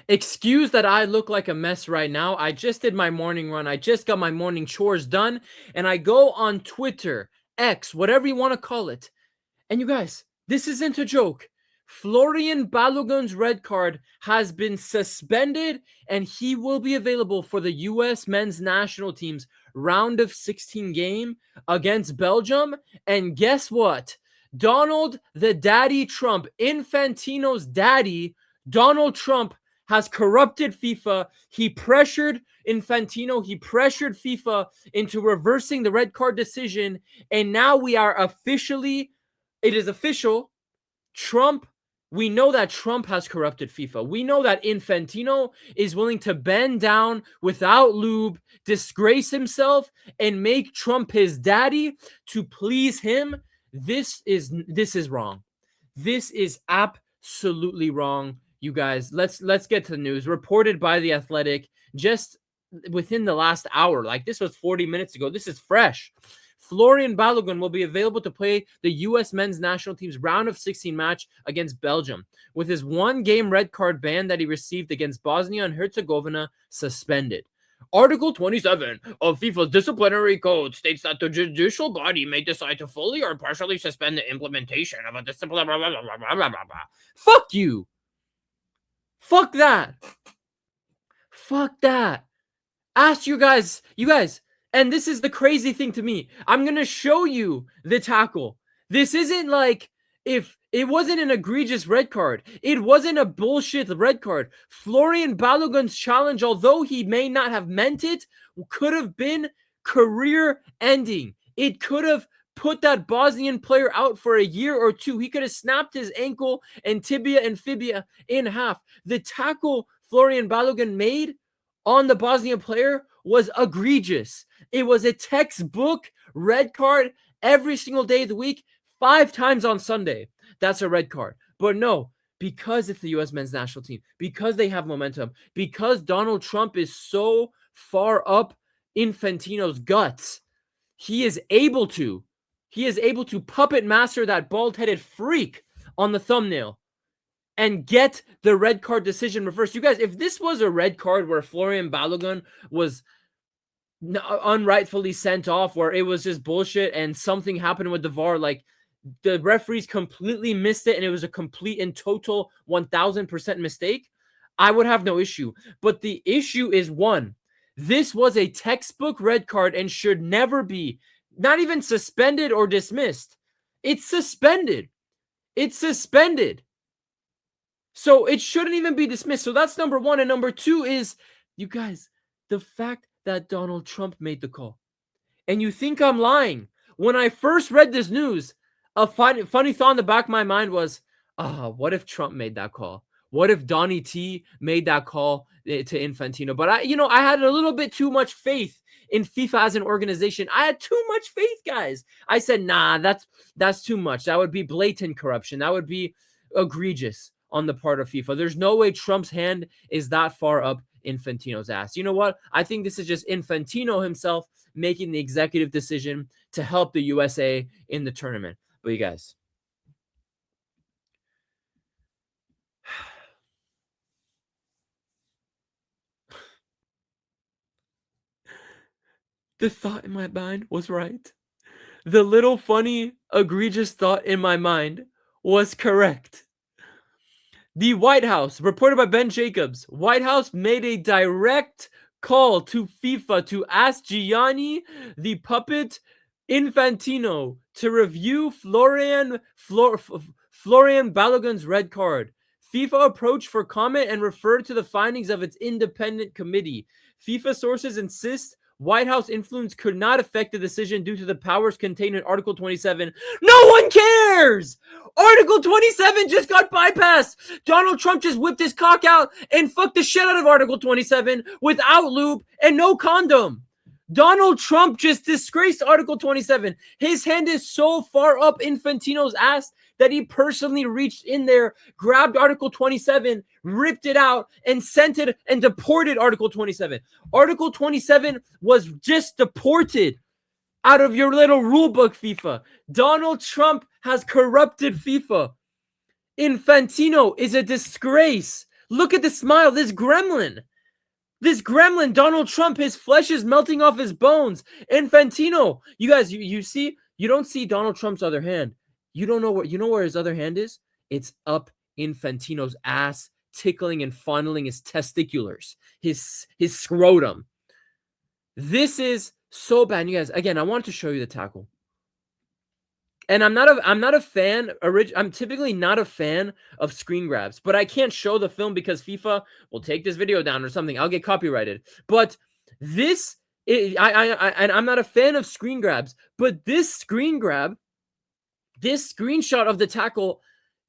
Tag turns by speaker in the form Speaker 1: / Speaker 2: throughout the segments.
Speaker 1: Excuse that I look like a mess right now. I just did my morning run. I just got my morning chores done. And I go on Twitter, X, whatever you want to call it. And you guys, this isn't a joke. Florian Balogun's red card has been suspended, and he will be available for the U.S. men's national team's round of 16 game against Belgium. And guess what? Donald the Daddy Trump, Infantino's daddy, Donald Trump, has corrupted FIFA. He pressured Infantino, he pressured FIFA into reversing the red card decision, and now we are officially, it is official. We know that Trump has corrupted FIFA. We know that Infantino is willing to bend down without lube, disgrace himself, and make Trump his daddy to please him. This is wrong. This is absolutely wrong, you guys. Let's get to the news. Reported by The Athletic just within the last hour. Like, this was 40 minutes ago. This is fresh. Florian Balogun will be available to play the U.S. men's national team's round of 16 match against Belgium, with his one-game red card ban that he received against Bosnia and Herzegovina suspended. Article 27 of FIFA's disciplinary code states that the judicial body may decide to fully or partially suspend the implementation of a disciplinary... Fuck you! Fuck that! Fuck that! Ask you guys... And this is the crazy thing to me. I'm going to show you the tackle. This isn't like, if it wasn't an egregious red card. It wasn't a bullshit red card. Florian Balogun's challenge, although he may not have meant it, could have been career ending. It could have put that Bosnian player out for a year or two. He could have snapped his ankle and tibia and fibia in half. The tackle Florian Balogun made on the Bosnian player was egregious. It was a textbook red card every single day of the week, 5 times on Sunday. That's a red card. But no, because it's the U.S. men's national team, because they have momentum, because Donald Trump is so far up Infantino's guts, he is able to puppet master that bald-headed freak on the thumbnail and get the red card decision reversed. You guys, if this was a red card where Florian Balogun was unrightfully sent off, where it was just bullshit and something happened with the VAR, like the referees completely missed it and it was a complete and total 1000% mistake, I would have no issue. But the issue is, one, this was a textbook red card and should never be, not even suspended or dismissed. It's suspended. So it shouldn't even be dismissed. So that's number one. And number two is, you guys, the fact that Donald Trump made the call. And you think I'm lying. When I first read this news, a funny thought in the back of my mind was, what if Trump made that call? What if Donnie T made that call to Infantino? But I had a little bit too much faith in FIFA as an organization. I had too much faith, guys. I said, nah, that's too much. That would be blatant corruption. That would be egregious on the part of FIFA. There's no way Trump's hand is that far up Infantino's ass. You know what? I think this is just Infantino himself making the executive decision to help the USA in the tournament. But you guys, the thought in my mind was right. The little funny, egregious thought in my mind was correct. The White House, reported by Ben Jacobs, White House made a direct call to FIFA to ask Gianni, the puppet Infantino, to review Florian Balogun's red card. FIFA approached for comment and referred to the findings of its independent committee. FIFA sources insist White House influence could not affect the decision due to the powers contained in Article 27. No one cares! Article 27 just got bypassed. Donald Trump just whipped his cock out and fucked the shit out of Article 27 without lube and no condom. Donald Trump just disgraced Article 27. His hand is so far up Infantino's ass that he personally reached in there, grabbed Article 27, ripped it out, and sent it and deported Article 27. Article 27 was just deported out of your little rule book, FIFA. Donald Trump has corrupted FIFA. Infantino is a disgrace. Look at the smile. This gremlin, Donald Trump, his flesh is melting off his bones. Infantino, you guys, you see, you don't see Donald Trump's other hand. You don't know you know where his other hand is? It's up Infantino's ass, tickling and fondling his testiculars, his scrotum. This is so bad. You guys, again, I want to show you the tackle. And I'm not a fan. I'm typically not a fan of screen grabs, but I can't show the film because FIFA will take this video down or something. I'll get copyrighted. But I'm not a fan of screen grabs. But this screen grab, this screenshot of the tackle,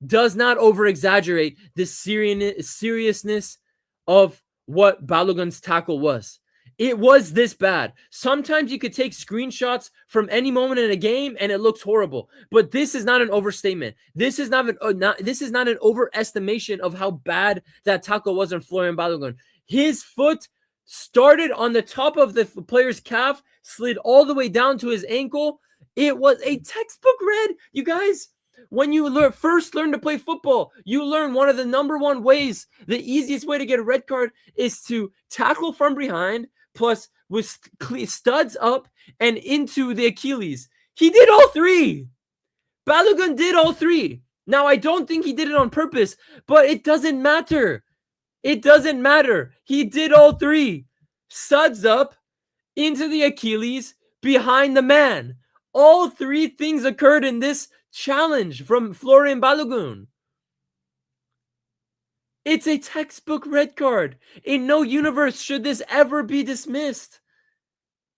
Speaker 1: does not over exaggerate the seriousness of what Balogun's tackle was. It was this bad. Sometimes you could take screenshots from any moment in a game and it looks horrible. But this is not an overstatement. This is not an overestimation of how bad that tackle was on Florian Balogun. His foot started on the top of the player's calf, slid all the way down to his ankle. It was a textbook red. You guys, when you first learn to play football, you learn one of the number one ways, the easiest way to get a red card is to tackle from behind, plus with studs up and into the Achilles. He did all three. Balogun did all three. Now, I don't think he did it on purpose, but it doesn't matter. It doesn't matter. He did all three. Studs up, into the Achilles, behind the man. All three things occurred in this challenge from Florian Balogun. It's a textbook red card. In no universe should this ever be dismissed.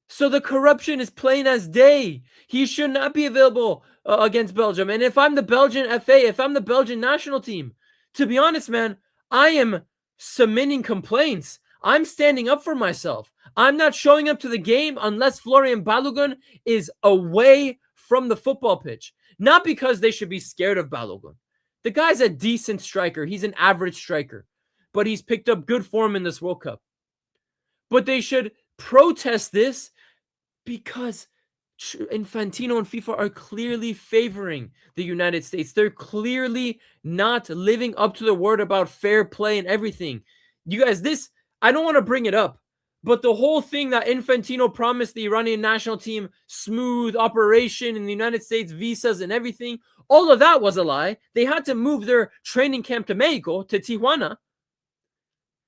Speaker 1: So the corruption is plain as day. He should not be available against Belgium. And if I'm the Belgian FA, if I'm the Belgian national team, to be honest, man, I am submitting complaints. I'm standing up for myself. I'm not showing up to the game unless Florian Balogun is away from the football pitch. Not because they should be scared of Balogun. The guy's a decent striker. He's an average striker. But he's picked up good form in this World Cup. But they should protest this because Infantino and FIFA are clearly favoring the United States. They're clearly not living up to the word about fair play and everything. You guys, I don't want to bring it up, but the whole thing that Infantino promised the Iranian national team, smooth operation in the United States, visas and everything, all of that was a lie. They had to move their training camp to Mexico, to Tijuana.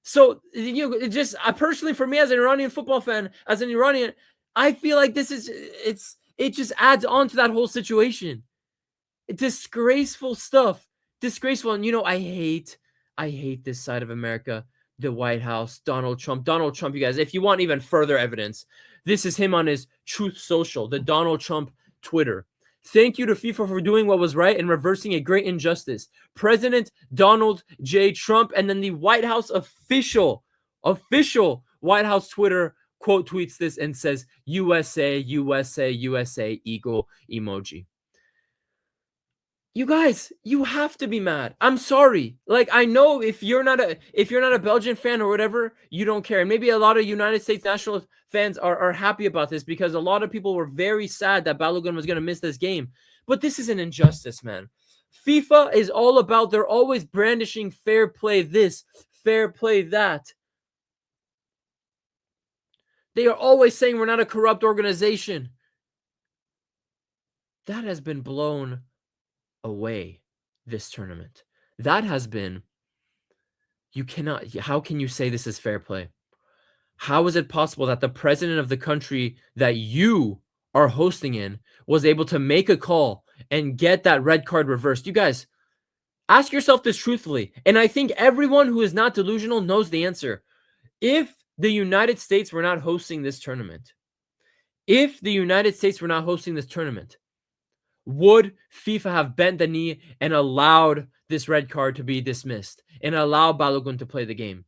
Speaker 1: So, personally, for me as an Iranian football fan, as an Iranian, I feel like it just adds on to that whole situation. Disgraceful stuff. Disgraceful. And, I hate this side of America. The White House, Donald Trump, you guys, if you want even further evidence, this is him on his Truth Social, the Donald Trump Twitter. Thank you to FIFA for doing what was right and reversing a great injustice. President Donald J. Trump, and then the White House official White House Twitter quote tweets this and says, USA, USA, USA, eagle emoji. You guys, you have to be mad. I'm sorry. Like, I know if you're not a Belgian fan or whatever, you don't care. And maybe a lot of United States national fans are happy about this because a lot of people were very sad that Balogun was going to miss this game. But this is an injustice, man. FIFA is all about, they're always brandishing fair play this, fair play that. They are always saying we're not a corrupt organization. That has been blown away this tournament. That has been, how can you say this is fair play? How is it possible that the president of the country that you are hosting in was able to make a call and get that red card reversed? You guys, ask yourself this truthfully. And I think everyone who is not delusional knows the answer. If the United States were not hosting this tournament, would FIFA have bent the knee and allowed this red card to be dismissed and allow Balogun to play the game?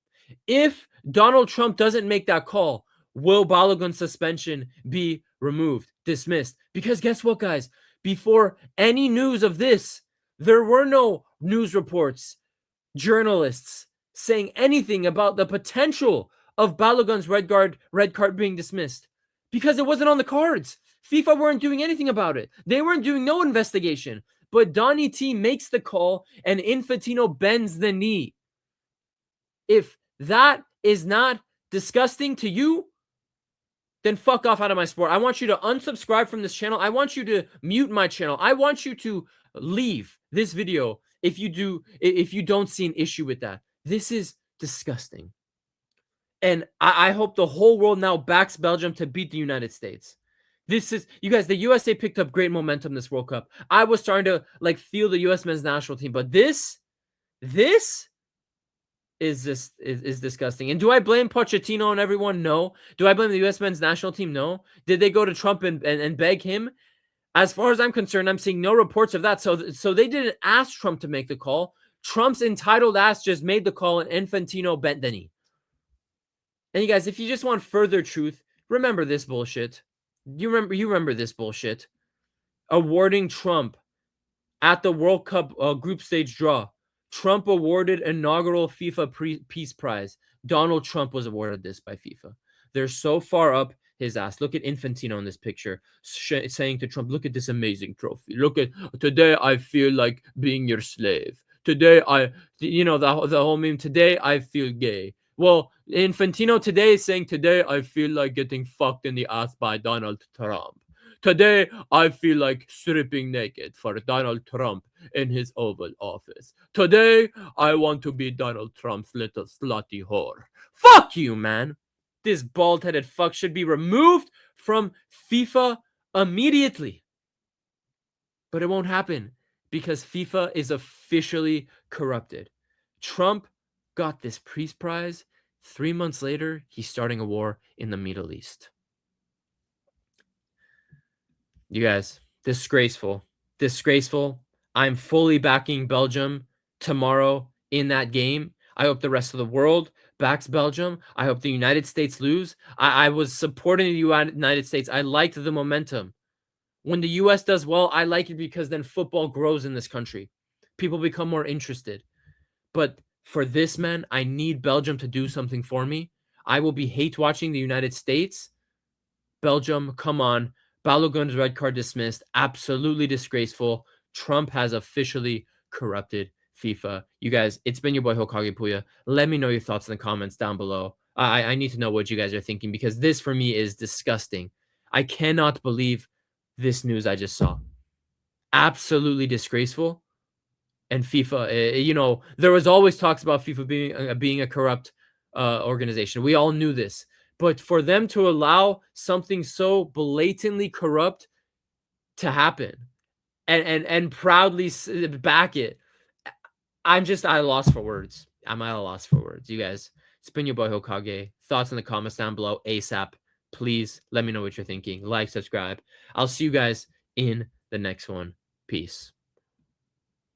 Speaker 1: If Donald Trump doesn't make that call, will Balogun's suspension be removed, dismissed? Because guess what, guys? Before any news of this, there were no news reports, journalists saying anything about the potential of Balogun's red card being dismissed because it wasn't on the cards. FIFA weren't doing anything about it. They weren't doing no investigation. But Donny T makes the call and Infantino bends the knee. If that is not disgusting to you, then fuck off out of my sport. I want you to unsubscribe from this channel. I want you to mute my channel. I want you to leave this video if you don't see an issue with that. This is disgusting. And I hope the whole world now backs Belgium to beat the United States. This is, you guys, the USA picked up great momentum this World Cup. I was starting to like feel the US men's national team, but this is disgusting. And do I blame Pochettino and everyone? No. Do I blame the US men's national team? No. Did they go to Trump and beg him? As far as I'm concerned, I'm seeing no reports of that. So they didn't ask Trump to make the call. Trump's entitled ass just made the call, and Infantino bent the knee. And you guys, if you just want further truth, remember this bullshit. You remember this bullshit. Awarding Trump at the World Cup group stage draw. Trump awarded inaugural FIFA Peace Prize. Donald Trump was awarded this by FIFA. They're so far up his ass. Look at Infantino in this picture saying to Trump, look at this amazing trophy. Look at, today I feel like being your slave. Today the whole meme, today I feel gay. Well, Infantino today is saying, today I feel like getting fucked in the ass by Donald Trump. Today, I feel like stripping naked for Donald Trump in his Oval Office. Today, I want to be Donald Trump's little slutty whore. Fuck you, man. This bald-headed fuck should be removed from FIFA immediately. But it won't happen because FIFA is officially corrupted. Trump got this Peace Prize. 3 months later, he's starting a war in the Middle East. You guys, disgraceful. Disgraceful. I'm fully backing Belgium tomorrow in that game. I hope the rest of the world backs Belgium. I hope the United States lose. I was supporting the United States. I liked the momentum. When the US does well, I like it because then football grows in this country. People become more interested. But for this, man, I need Belgium to do something for me. I will be hate watching the United States. Belgium, come on. Balogun's red card dismissed. Absolutely disgraceful. Trump has officially corrupted FIFA. You guys, it's been your boy Hokage Puya. Let me know your thoughts in the comments down below. I need to know what you guys are thinking because this for me is disgusting. I cannot believe this news I just saw. Absolutely disgraceful. And FIFA, there was always talks about FIFA being a corrupt organization. We all knew this. But for them to allow something so blatantly corrupt to happen and proudly back it, I'm at a loss for words. I'm at a loss for words. You guys, it's been your boy Hokage. Thoughts in the comments down below ASAP. Please let me know what you're thinking. Like, subscribe. I'll see you guys in the next one. Peace.